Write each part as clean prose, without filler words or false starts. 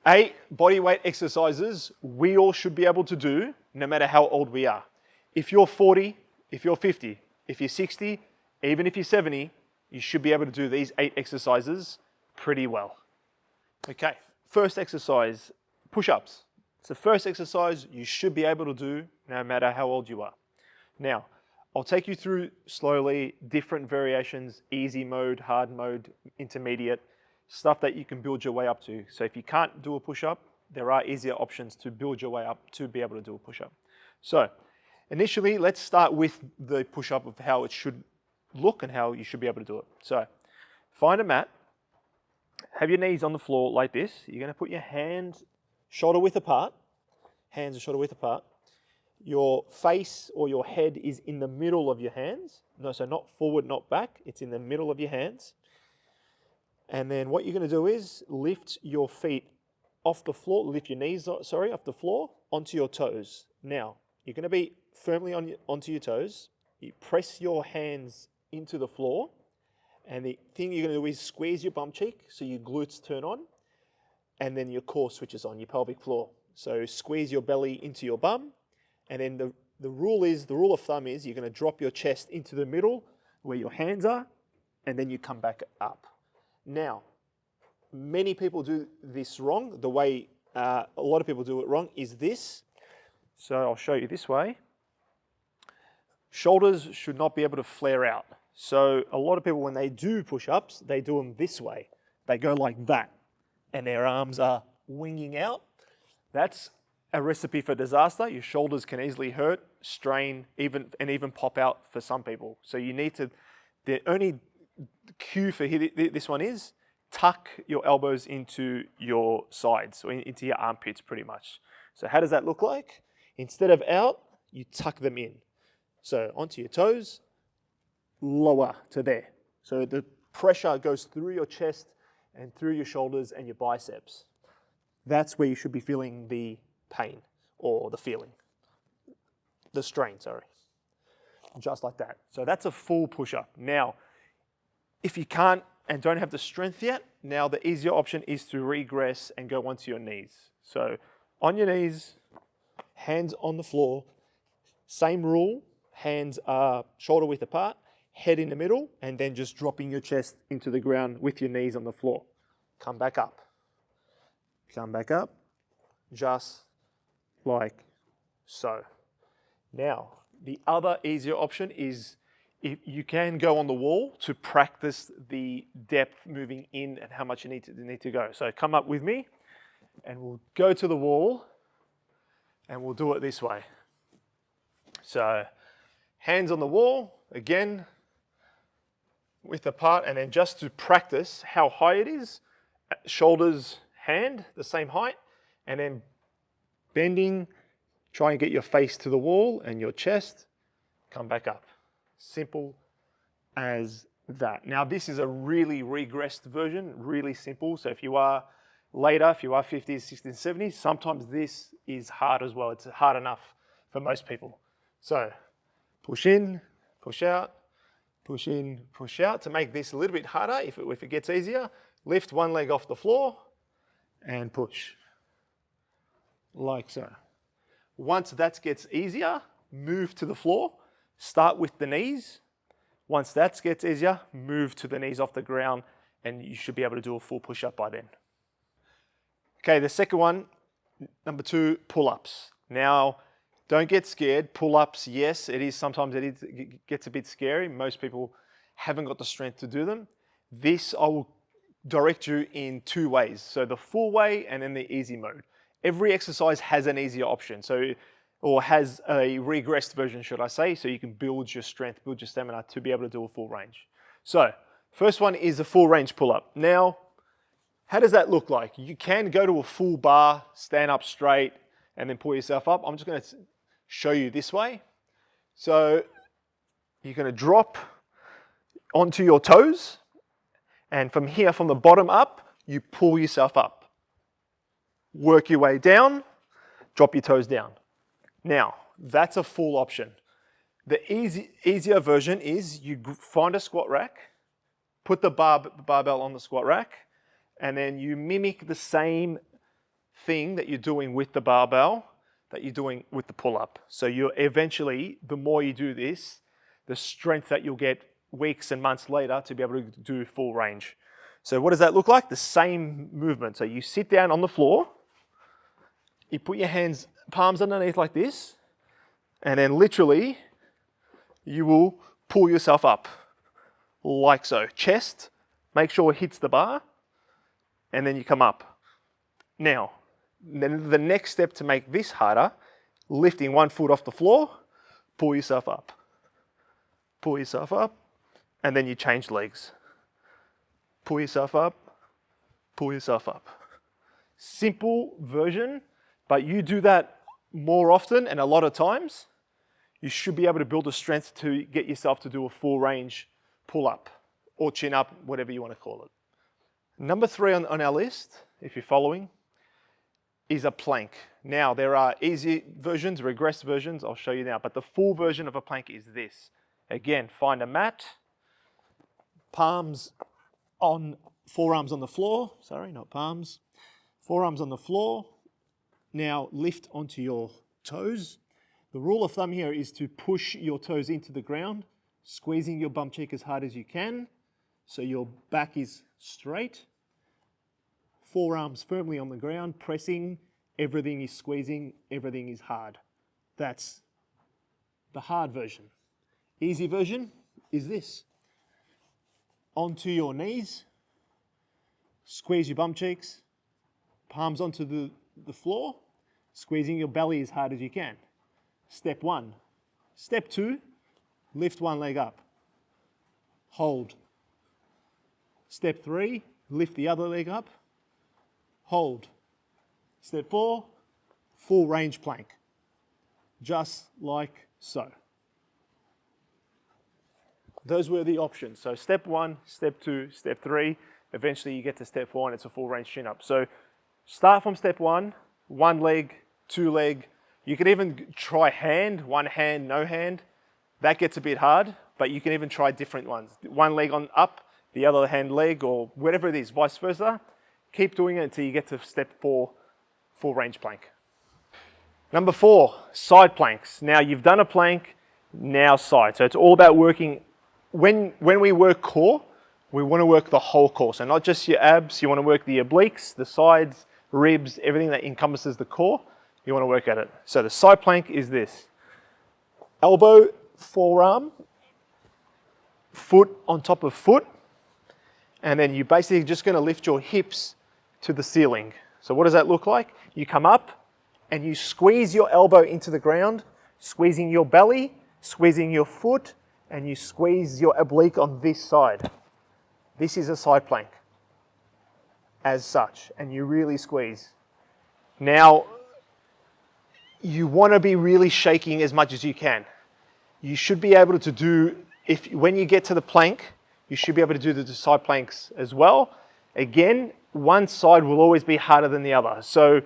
8 body weight exercises we all should be able to do no matter how old we are. If you're 40, if you're 50, if you're 60, even if you're 70, you should be able to do these 8 exercises pretty well. Okay, first exercise, push-ups. It's the first exercise you should be able to do no matter how old you are. Now, I'll take you through slowly different variations, easy mode, hard mode, intermediate, stuff that you can build your way up to. So if you can't do a push-up, there are easier options to build your way up to be able to do a push-up. So initially, let's start with the push-up of how it should look and how you should be able to do it. So find a mat, have your knees on the floor like this. You're going to put your hands shoulder width apart. Hands are shoulder width apart. Your face or your head is in the middle of your hands. No, so not forward, not back. It's in the middle of your hands. And then what you're going to do is lift your feet off the floor, lift your knees, sorry, off the floor onto your toes. Now, you're going to be firmly onto your toes. You press your hands into the floor. And the thing you're going to do is squeeze your bum cheek so your glutes turn on. And then your core switches on, your pelvic floor. So squeeze your belly into your bum. And then the rule of thumb is you're going to drop your chest into the middle where your hands are. And then you come back up. Now, many people do this wrong. The way a lot of people do it wrong is this. So I'll show you this way. Shoulders should not be able to flare out. So a lot of people, when they do push-ups, they do them this way. They go like that, and their arms are winging out. That's a recipe for disaster. Your shoulders can easily hurt, strain, even pop out for some people. So you need to, the only cue for this one is tuck your elbows into your sides, or into your armpits pretty much. So how does that look like? Instead of out, you tuck them in. So onto your toes, lower to there. So the pressure goes through your chest and through your shoulders and your biceps. That's where you should be feeling the pain or the feeling. The strain, sorry. Just like that. So that's a full push-up. Now, if you can't and don't have the strength yet, now the easier option is to regress and go onto your knees. So on your knees, hands on the floor, same rule, hands are shoulder width apart, head in the middle, and then just dropping your chest into the ground with your knees on the floor. Come back up. Come back up, just like so. Now, the other easier option is if you can go on the wall to practice the depth moving in and how much you need to go. So come up with me, and we'll go to the wall, and we'll do it this way. So hands on the wall, again, width apart, and then just to practice how high it is, shoulders, hand, the same height, and then bending, try and get your face to the wall and your chest, come back up. Simple as that. Now this is a really regressed version, really simple. So if you are later, if you are 50s, 60s, 70s, sometimes this is hard as well. It's hard enough for most people. So push in, push out, push in, push out. To make this a little bit harder, if it gets easier, lift one leg off the floor and push, like so. Once that gets easier, move to the floor. Start with the knees. Once that gets easier, move to the knees off the ground, and you should be able to do a full push-up by then. Okay, the second one, number 2, pull-ups. Now, don't get scared. Pull-ups, yes, sometimes it gets a bit scary. Most people haven't got the strength to do them. This I will direct you in 2 ways. So the full way and then the easy mode. Every exercise has an easier option. Or has a regressed version, should I say, so you can build your strength, build your stamina to be able to do a full range. So, first one is a full range pull-up. Now, how does that look like? You can go to a full bar, stand up straight, and then pull yourself up. I'm just going to show you this way. So, you're going to drop onto your toes, and from here, from the bottom up, you pull yourself up. Work your way down, drop your toes down. Now, that's a full option. The easier version is you find a squat rack, put the barbell on the squat rack, and then you mimic the same thing that you're doing with the barbell that you're doing with the pull-up. So you're eventually, the more you do this, the strength that you'll get weeks and months later to be able to do full range. So what does that look like? The same movement. So you sit down on the floor, you put your hands, palms underneath like this, and then literally you will pull yourself up like so. Chest, make sure it hits the bar, and then you come up. Now, then the next step to make this harder, lifting one foot off the floor, pull yourself up. Pull yourself up, and then you change legs. Pull yourself up, pull yourself up. Simple version, but you do that more often and a lot of times, you should be able to build the strength to get yourself to do a full range pull-up or chin-up, whatever you want to call it. Number 3 on our list, if you're following, is a plank. Now, there are easy versions, regressed versions, I'll show you now, but the full version of a plank is this. Again, find a mat, forearms on the floor, sorry, not palms, forearms on the floor. Now lift onto your toes. The rule of thumb here is to push your toes into the ground, squeezing your bum cheek as hard as you can, so your back is straight. Forearms firmly on the ground, pressing, everything is squeezing, everything is hard. That's the hard version. Easy version is this. Onto your knees, squeeze your bum cheeks, palms onto the floor, squeezing your belly as hard as you can. Step 1. Step 2, lift one leg up, hold. Step 3, lift the other leg up, hold. Step 4, full range plank, just like so. Those were the options. So step 1, step 2, step 3, eventually you get to step 4 and it's a full range chin up. So start from step 1, one leg, two leg. You can even try one hand, no hand. That gets a bit hard, but you can even try different ones. One leg on up, the other hand leg, or whatever it is, vice versa. Keep doing it until you get to step 4, full range plank. Number 4, side planks. Now you've done a plank, now side. So it's all about working. When we work core, we want to work the whole core. So not just your abs, you want to work the obliques, the sides, ribs, everything that encompasses the core, you want to work at it. So the side plank is this. Elbow, forearm, foot on top of foot, and then you're basically just going to lift your hips to the ceiling. So what does that look like? You come up and you squeeze your elbow into the ground, squeezing your belly, squeezing your foot, and you squeeze your oblique on this side. This is a side plank as such, and you really squeeze. Now, you want to be really shaking as much as you can. You should be able to do, when you get to the plank, you should be able to do the side planks as well. Again, one side will always be harder than the other. So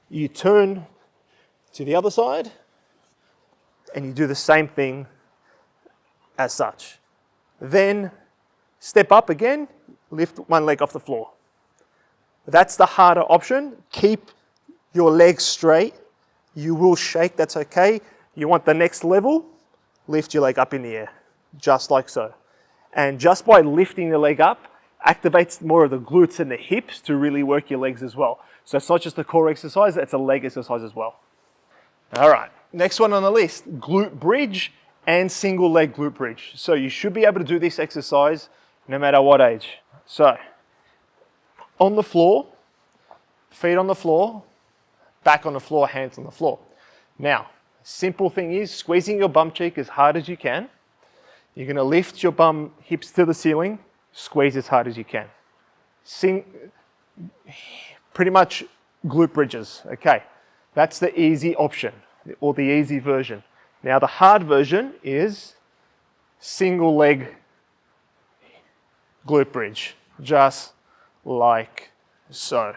you turn to the other side and you do the same thing as such. Then step up again, lift one leg off the floor. That's the harder option. Keep your legs straight. You will shake, that's okay. You want the next level, lift your leg up in the air, just like so. And just by lifting the leg up, activates more of the glutes and the hips to really work your legs as well. So it's not just a core exercise, it's a leg exercise as well. All right, next one on the list, glute bridge and single leg glute bridge. So you should be able to do this exercise no matter what age. So on the floor, feet on the floor, back on the floor, hands on the floor. Now, simple thing is squeezing your bum cheek as hard as you can. You're going to lift your bum hips to the ceiling, squeeze as hard as you can. Pretty much glute bridges, okay. That's the easy option, or the easy version. Now the hard version is single leg glute bridge, just like so.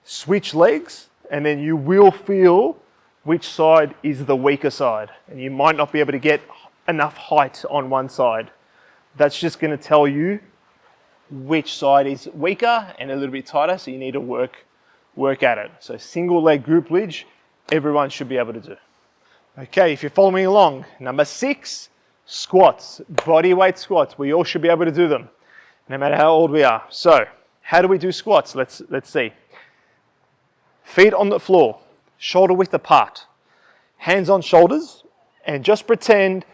Switch legs, and then you will feel which side is the weaker side. And you might not be able to get enough height on one side. That's just going to tell you which side is weaker and a little bit tighter, so you need to work work at it. So single leg group bridge, everyone should be able to do. Okay, if you're following along, number 6, squats, body weight squats. We all should be able to do them, no matter how old we are. So, how do we do squats? Let's see. Feet on the floor, shoulder width apart, hands on shoulders, and just pretend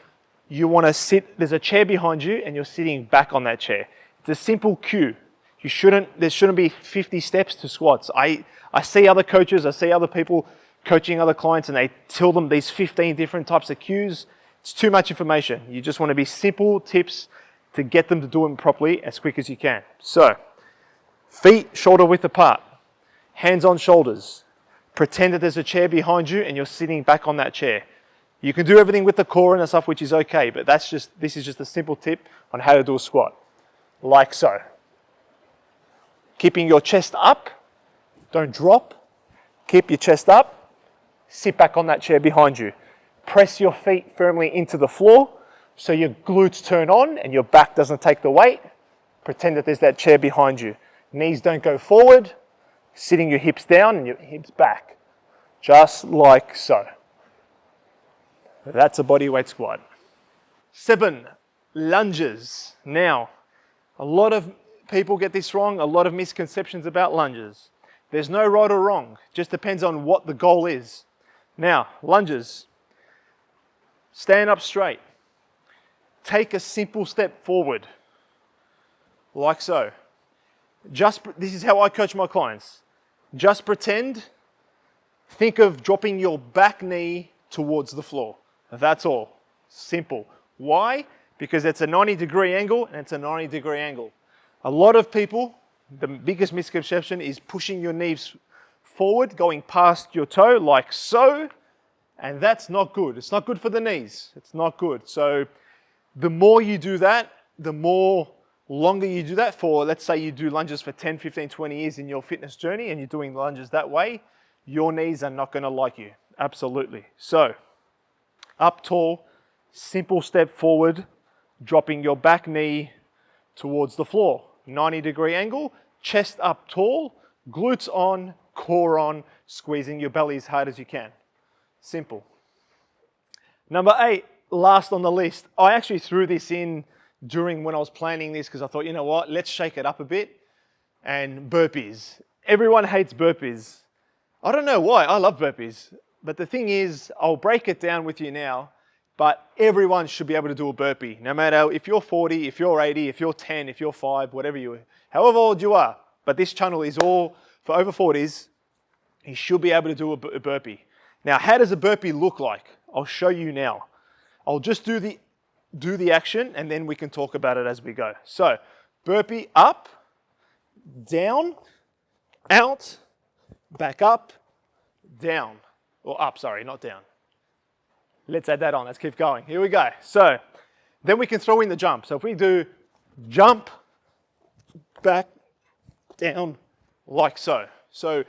you want to sit, there's a chair behind you and you're sitting back on that chair. It's a simple cue. There shouldn't be 50 steps to squats. I see other coaches, I see other people coaching other clients and they tell them these 15 different types of cues. It's too much information. You just want to be simple tips to get them to do them properly as quick as you can. So, feet shoulder width apart, hands on shoulders. Pretend that there's a chair behind you and you're sitting back on that chair. You can do everything with the core and stuff, which is okay, but this is just a simple tip on how to do a squat. Like so. Keeping your chest up, don't drop. Keep your chest up. Sit back on that chair behind you. Press your feet firmly into the floor so your glutes turn on and your back doesn't take the weight. Pretend that there's that chair behind you. Knees don't go forward. Sitting your hips down and your hips back. Just like so. That's a body weight squat. 7, lunges. Now, a lot of people get this wrong, a lot of misconceptions about lunges. There's no right or wrong, just depends on what the goal is. Now, lunges. Stand up straight. Take a simple step forward, like so. This is how I coach my clients. Just pretend, think of dropping your back knee towards the floor. That's all. Simple. Why? Because it's a 90-degree angle and it's a 90-degree angle. A lot of people, the biggest misconception is pushing your knees forward, going past your toe like so, and that's not good. It's not good for the knees. It's not good. So the more you do that, the more longer you do that for, let's say you do lunges for 10, 15, 20 years in your fitness journey and you're doing lunges that way, your knees are not going to like you. Absolutely. So, up tall, simple step forward, dropping your back knee towards the floor. 90-degree angle, chest up tall, glutes on, core on, squeezing your belly as hard as you can. Simple. Number 8, last on the list. I actually threw this in during when I was planning this because I thought, you know what, let's shake it up a bit. And burpees. Everyone hates burpees. I don't know why, I love burpees. But the thing is, I'll break it down with you now, but everyone should be able to do a burpee. No matter if you're 40, if you're 80, if you're 10, if you're 5, whatever you are, however old you are. But this channel is all for over 40s. You should be able to do a burpee. Now, how does a burpee look like? I'll show you now. I'll just do the action and then we can talk about it as we go. So, burpee up, down, out, back up, down. Or up, sorry, not down. Let's add that on, let's keep going. Here we go. So, then we can throw in the jump. So if we do jump, back, down, like so. So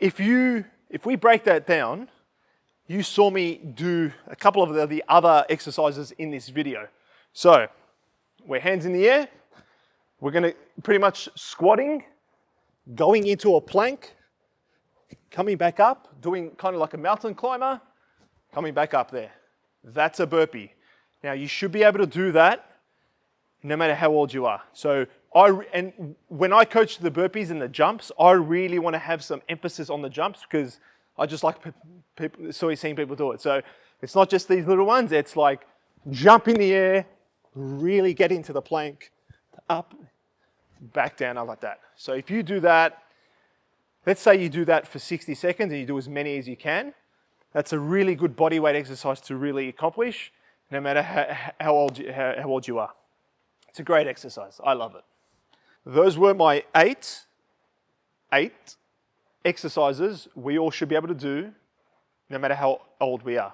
if we break that down, you saw me do a couple of the other exercises in this video. So, we're hands in the air. We're gonna pretty much squatting, going into a plank, coming back up, doing kind of like a mountain climber, coming back up there. That's a burpee. Now, you should be able to do that no matter how old you are. So, when I coach the burpees and the jumps, I really want to have some emphasis on the jumps because I just like seeing people do it. So, it's not just these little ones, it's like jump in the air, really get into the plank, up, back down, like that. So, if you do that, let's say you do that for 60 seconds and you do as many as you can. That's a really good body weight exercise to really accomplish, no matter how old you are. It's a great exercise. I love it. Those were my eight exercises we all should be able to do, no matter how old we are.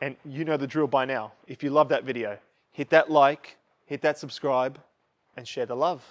And you know the drill by now. If you love that video, hit that like, hit that subscribe, and share the love.